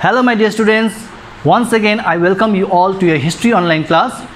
Hello my dear students, once again I welcome you all to your history online class.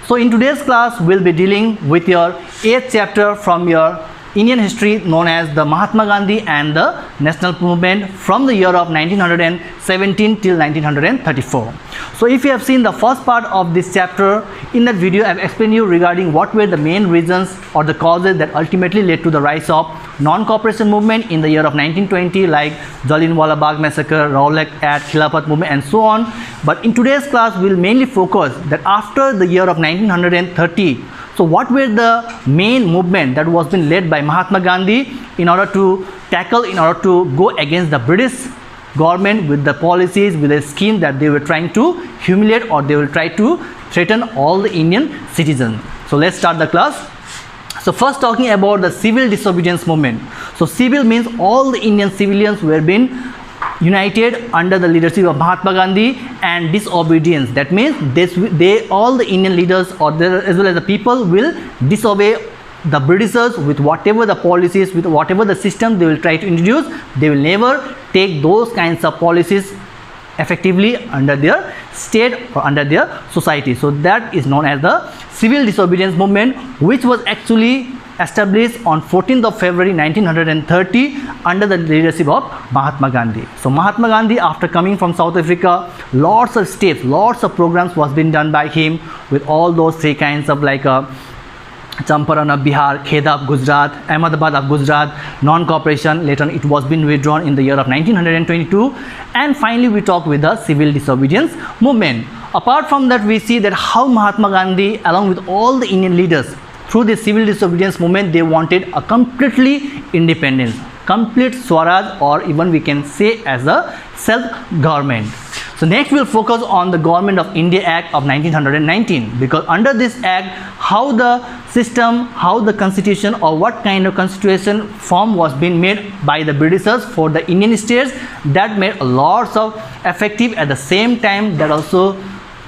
So in today's class we'll be dealing with your 8th chapter from your Indian history known as the Mahatma Gandhi and the national movement from the year of 1917 till 1934. So if you have seen the first part of this chapter, in that video I have explained you regarding what were the main reasons or the causes that ultimately led to the rise of non-cooperation movement in the year of 1920, like Jallianwala Bagh massacre, Rowlatt Act, Khilafat movement and so on. But in today's class we will mainly focus that after the year of 1930, so what were the main movement that was been led by Mahatma Gandhi in order to go against the British government with the policies, with the scheme that they were trying to humiliate or they will try to threaten all the Indian citizens. So let's start the class. So first talking about the civil disobedience movement. So civil means all the Indian civilians were being united under the leadership of Mahatma Gandhi, and disobedience, that means all the Indian leaders as well as the people will disobey the Britishers with whatever the policies, with whatever the system they will try to introduce. They will never take those kinds of policies effectively under their state or under their society. So that is known as the civil disobedience movement, which was actually established on 14th of February 1930 under the leadership of Mahatma Gandhi. So Mahatma Gandhi, after coming from South Africa, lots of steps, lots of programs was being done by him with all those three kinds of like Champaran of Bihar, Kheda of Gujarat, Ahmedabad of Gujarat, non-cooperation. Later on it was been withdrawn in the year of 1922, and finally we talk with the civil disobedience movement. Apart from that, we see that how Mahatma Gandhi along with all the Indian leaders through the civil disobedience movement, they wanted a completely independence, complete Swaraj, or even we can say as a self-government. So next we'll focus on the Government of India Act of 1919, because under this act, how the system, how the constitution or what kind of constitution form was being made by the Britishers for the Indian states, that made lots of effective. At the same time, that also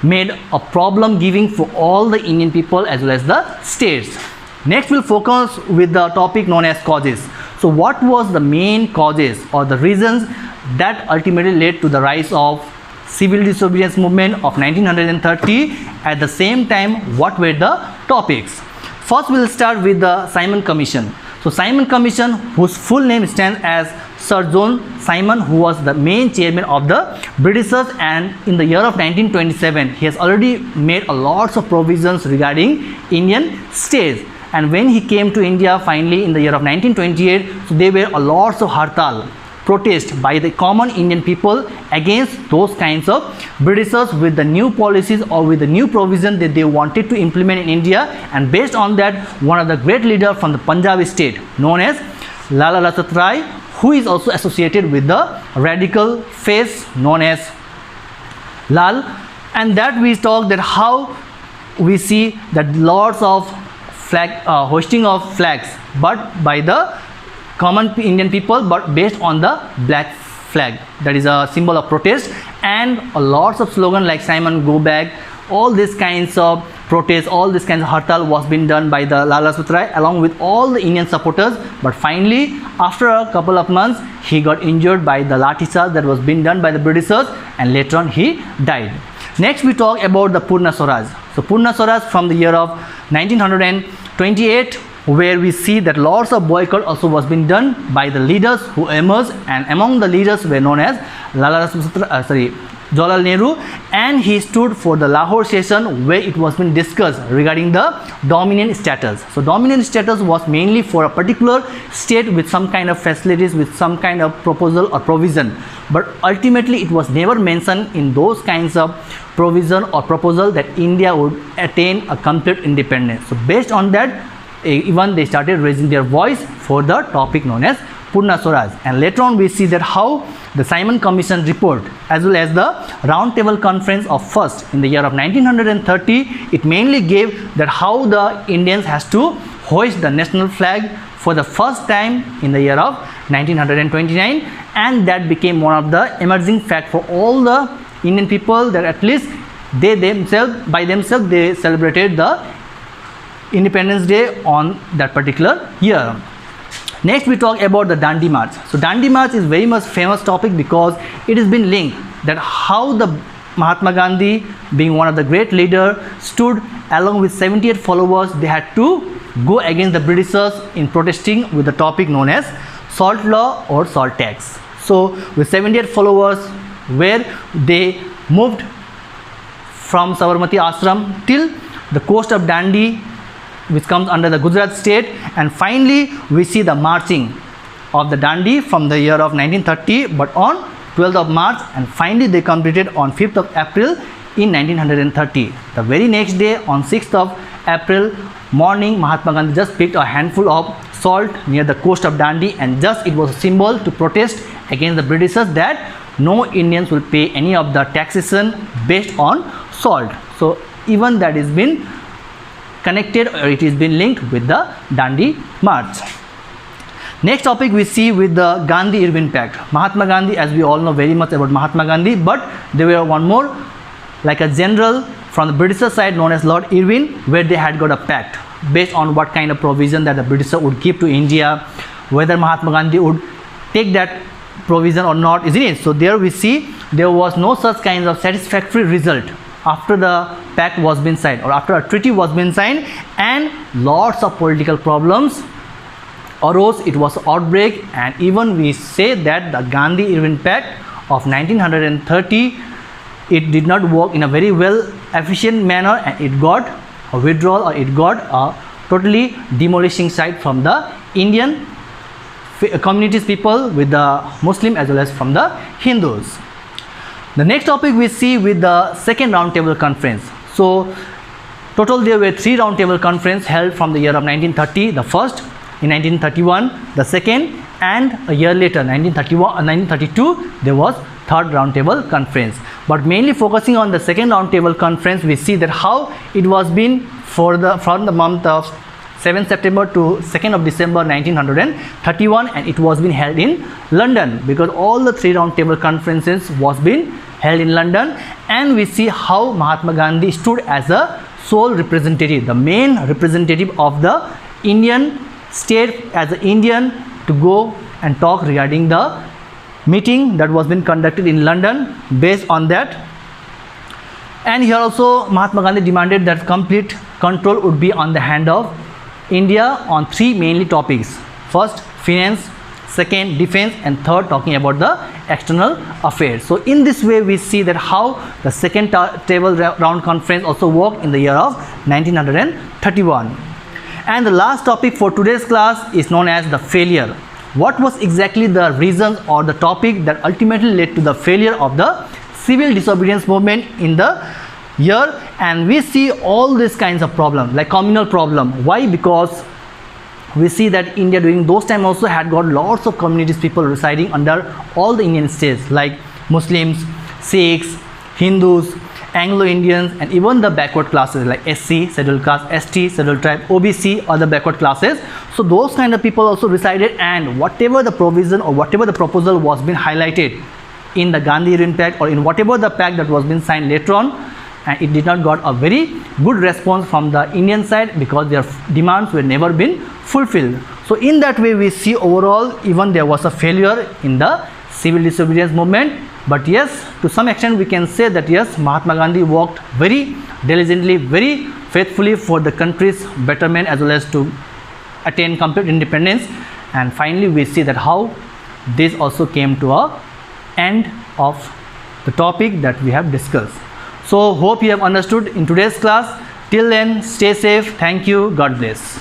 made a problem giving for all the Indian people as well as the states. Next we'll focus with the topic known as causes. So what was the main causes or the reasons that ultimately led to the rise of civil disobedience movement of 1930? At the same time, what were the topics? First we'll start with the Simon Commission. So Simon Commission, whose full name stands as Sir John Simon, who was the main chairman of the Britishers, and in the year of 1927 he has already made a lots of provisions regarding Indian states. And when he came to India finally in the year of 1928, so there were a lots of hartal, protest by the common Indian people against those kinds of Britishers with the new policies or with the new provision that they wanted to implement in India. And based on that, one of the great leaders from the Punjab state known as Lala Lajpat Rai, who is also associated with the radical phase known as Lal, and that we talk that how we see that lots of hoisting of flags, but by the common Indian people, but based on the black flag, that is a symbol of protest, and lots of slogan like Simon Go Back, all these kinds of protests, all these kinds of hartal was being done by the Lala Lajpat Rai along with all the Indian supporters. But finally, after a couple of months, he got injured by the lathi charge that was being done by the Britishers, and later on he died. Next we talk about the Purna Swaraj. So Purna Swaraj from the year of 1928, where we see that lots of boycott also was being done by the leaders who emerged, and among the leaders were known as Jawaharlal Nehru, and he stood for the Lahore session where it was being discussed regarding the dominant status. So dominant status was mainly for a particular state with some kind of facilities, with some kind of proposal or provision, but ultimately it was never mentioned in those kinds of provision or proposal that India would attain a complete independence. So based on that, even they started raising their voice for the topic known as Purna Swaraj. And later on we see that how the Simon Commission report as well as the Round Table Conference of first in the year of 1930, it mainly gave that how the Indians has to hoist the national flag for the first time in the year of 1929, and that became one of the emerging fact for all the Indian people, that at least they themselves they celebrated the Independence Day on that particular year. Next we talk about the Dandi March. So Dandi March is very much famous topic because it has been linked that how the Mahatma Gandhi, being one of the great leader, stood along with 78 followers. They had to go against the Britishers in protesting with the topic known as salt law or salt tax. So with 78 followers, where they moved from Sabarmati Ashram till the coast of Dandi, which comes under the Gujarat state, and finally we see the marching of the Dandi from the year of 1930, but on 12th of March, and finally they completed on 5th of April in 1930. The very next day, on 6th of April morning, Mahatma Gandhi just picked a handful of salt near the coast of Dandi, and just it was a symbol to protest against the Britishers that no Indians will pay any of the taxation based on salt. So even that has been connected, or it has been linked with the Dandi March. Next topic we see with the Gandhi-Irwin Pact. Mahatma Gandhi, as we all know very much about Mahatma Gandhi, but there were one more, like a general from the British side known as Lord Irwin, where they had got a pact based on what kind of provision that the British would give to India, whether Mahatma Gandhi would take that provision or not, isn't it? So there we see there was no such kind of satisfactory result after the pact was been signed, or after a treaty was been signed, and lots of political problems arose. It was outbreak, and even we say that the Gandhi-Irwin Pact of 1930, it did not work in a very well efficient manner, and it got a withdrawal, or it got a totally demolishing side from the Indian communities, people, with the Muslim as well as from the Hindus. The next topic we see with the second roundtable conference. So total there were 3 roundtable conferences held from the year of 1930, the first in 1931, the second, and a year later 1932 there was third roundtable conference. But mainly focusing on the second roundtable conference, we see that how it was been from the month of 7th September to 2nd of December 1931, and it was been held in London, because all the 3 roundtable conferences was been held in London. And we see how Mahatma Gandhi stood as a sole representative, the main representative of the Indian state, as an Indian, to go and talk regarding the meeting that was been conducted in London based on that. And here also Mahatma Gandhi demanded that complete control would be on the hand of India on 3 mainly topics: first finance, second defense, and third talking about the external affairs. So in this way we see that how the second table round conference also worked in the year of 1931. And the last topic for today's class is known as the failure. What was exactly the reasons or the topic that ultimately led to the failure of the civil disobedience movement in the year? And we see all these kinds of problems, like communal problem. Why? Because we see that India during those time also had got lots of communities, people residing under all the Indian states, like Muslims, Sikhs, Hindus, Anglo-Indians, and even the backward classes like SC, scheduled caste, ST, scheduled tribe, OBC, other backward classes. So those kind of people also resided, and whatever the provision or whatever the proposal was been highlighted in the Gandhi-Irwin Pact, or in whatever the pact that was been signed later on, and it did not got a very good response from the Indian side, because their demands were never been fulfilled. So in that way we see overall even there was a failure in the civil disobedience movement. But yes, to some extent we can say that yes, Mahatma Gandhi worked very diligently, very faithfully for the country's betterment as well as to attain complete independence. And finally we see that how this also came to a end of the topic that we have discussed. So hope you have understood in today's class. Till then, stay safe. Thank you. God bless.